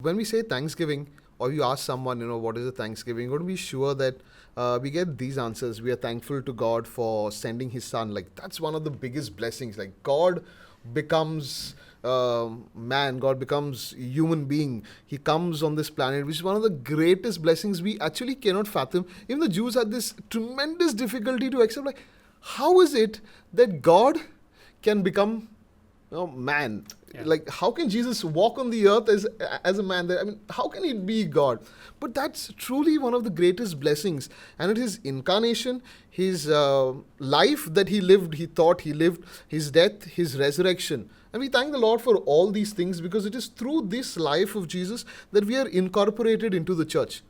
When we say Thanksgiving, or you ask someone, what is a Thanksgiving, you're going to be sure that we get these answers. We are thankful to God for sending His Son. Like, that's one of the biggest blessings. Like, God becomes man, God becomes human being. He comes on this planet, which is one of the greatest blessings we actually cannot fathom. Even the Jews had this tremendous difficulty to accept, like, how is it that God can become man? Yeah. Like, how can Jesus walk on the earth as a man? I mean, how can he be God? But that's truly one of the greatest blessings. And it is incarnation, his life that he lived, he thought he lived, his death, his resurrection. And we thank the Lord for all these things, because it is through this life of Jesus that we are incorporated into the church.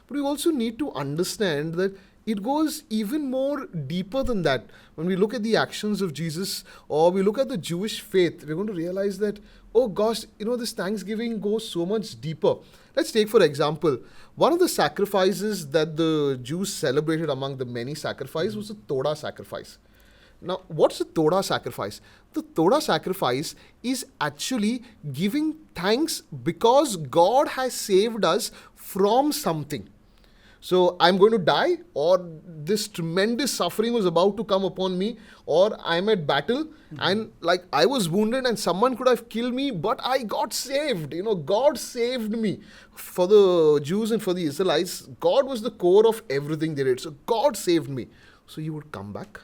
But we also need to understand that it goes even more deeper than that. When we look at the actions of Jesus, or we look at the Jewish faith, we're going to realize that, oh gosh, this Thanksgiving goes so much deeper. Let's take, for example, one of the sacrifices that the Jews celebrated among the many sacrifices was the Todah sacrifice. Now, what's the Todah sacrifice? The Todah sacrifice is actually giving thanks because God has saved us from something. So I'm going to die, or this tremendous suffering was about to come upon me, or I'm at battle and like I was wounded and someone could have killed me, but I got saved. God saved me. For the Jews and for the Israelites, God was the core of everything they did. So God saved me. So you would come back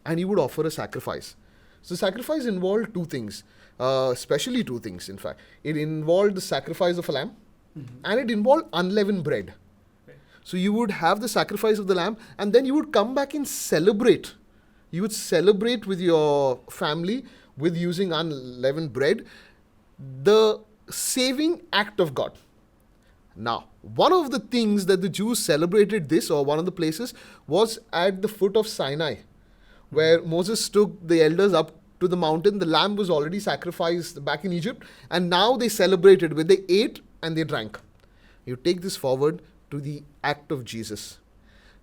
and you would offer a sacrifice. So sacrifice involved two things, especially two things, in fact. It involved the sacrifice of a lamb, and it involved unleavened bread. So you would have the sacrifice of the lamb, and then you would come back and celebrate. You would celebrate with your family with using unleavened bread, the saving act of God. Now, one of the things that the Jews celebrated this, or one of the places, was at the foot of Sinai, where Moses took the elders up to the mountain. The lamb was already sacrificed back in Egypt, and now they celebrated where they ate and they drank. You take this forward to the act of Jesus.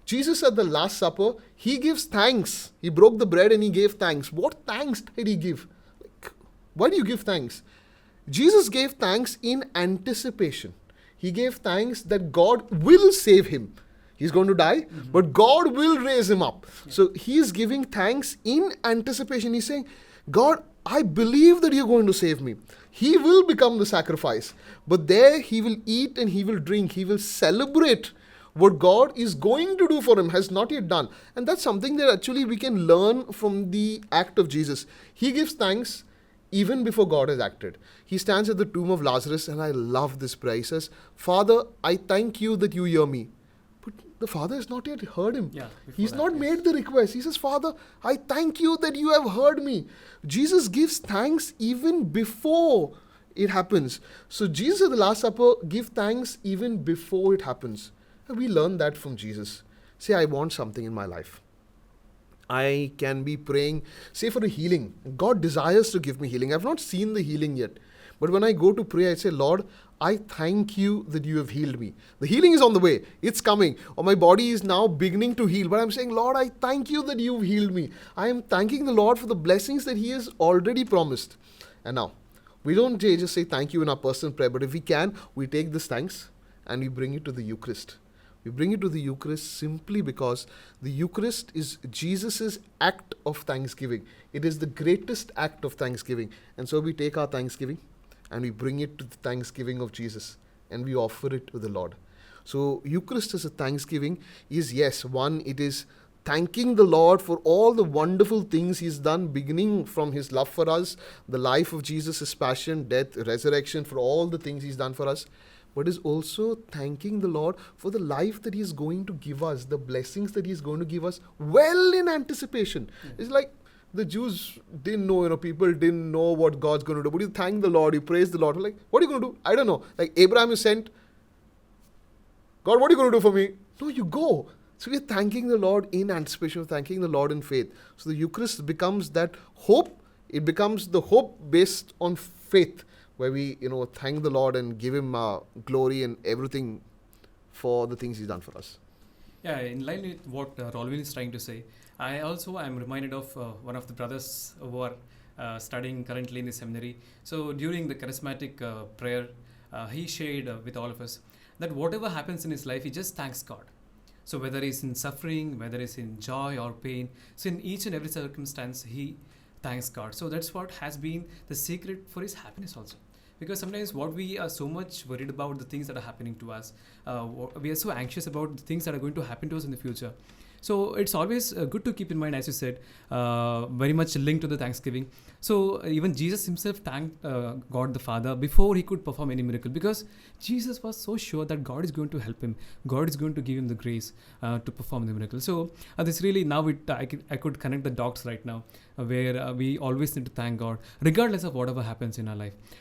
Jesus at the Last Supper, he gives thanks. He broke the bread and he gave thanks. What thanks did he give? Why do you give thanks? Jesus gave thanks in anticipation. He gave thanks that God will save him. He's going to die, but God will raise him up. Yeah. So he is giving thanks in anticipation. He's saying, God, I believe that you're going to save me. He will become the sacrifice. But there he will eat and he will drink. He will celebrate what God is going to do for him, has not yet done. And that's something that actually we can learn from the act of Jesus. He gives thanks even before God has acted. He stands at the tomb of Lazarus, and I love this prayer. He says, Father, I thank you that you hear me. But the Father has not yet heard him. Yeah, He's not made the request. He says, Father, I thank you that you have heard me. Jesus gives thanks even before it happens. So Jesus at the Last Supper gives thanks even before it happens. And we learn that from Jesus. Say, I want something in my life. I can be praying, say, for a healing. God desires to give me healing. I've not seen the healing yet. But when I go to pray, I say, Lord, I thank you that you have healed me. The healing is on the way. It's coming. Or my body is now beginning to heal. But I'm saying, Lord, I thank you that you've healed me. I am thanking the Lord for the blessings that he has already promised. And now, we don't just say thank you in our personal prayer. But if we can, we take this thanks and we bring it to the Eucharist. We bring it to the Eucharist simply because the Eucharist is Jesus' act of thanksgiving. It is the greatest act of thanksgiving. And so we take our thanksgiving and we bring it to the thanksgiving of Jesus and we offer it to the Lord. So Eucharist as a thanksgiving is, yes, one, it is thanking the Lord for all the wonderful things he's done, beginning from his love for us, the life of Jesus, his passion, death, resurrection, for all the things he's done for us. But is also thanking the Lord for the life that he is going to give us, the blessings that he is going to give us, well in anticipation. It's like the Jews didn't know, people didn't know what God's going to do. But you thank the Lord, you praise the Lord. Like, what are you going to do? I don't know. Like Abraham is sent. God, what are you going to do for me? No, you go. So we're thanking the Lord in anticipation, thanking the Lord in faith. So the Eucharist becomes that hope. It becomes the hope based on faith, where we, thank the Lord and give him glory and everything for the things he's done for us. Yeah, in line with what Rolwyn is trying to say, I also am reminded of one of the brothers who are studying currently in the seminary. So during the charismatic prayer, he shared with all of us that whatever happens in his life, he just thanks God. So whether he's in suffering, whether he's in joy or pain, so in each and every circumstance, he thanks God. So that's what has been the secret for his happiness also. Because sometimes what we are so much worried about the things that are happening to us, we are so anxious about the things that are going to happen to us in the future. So it's always good to keep in mind, as you said, very much linked to the Thanksgiving. So even Jesus himself thanked God the Father before he could perform any miracle, because Jesus was so sure that God is going to help him. God is going to give him the grace to perform the miracle. So this really now I could connect the dots right now, where we always need to thank God regardless of whatever happens in our life.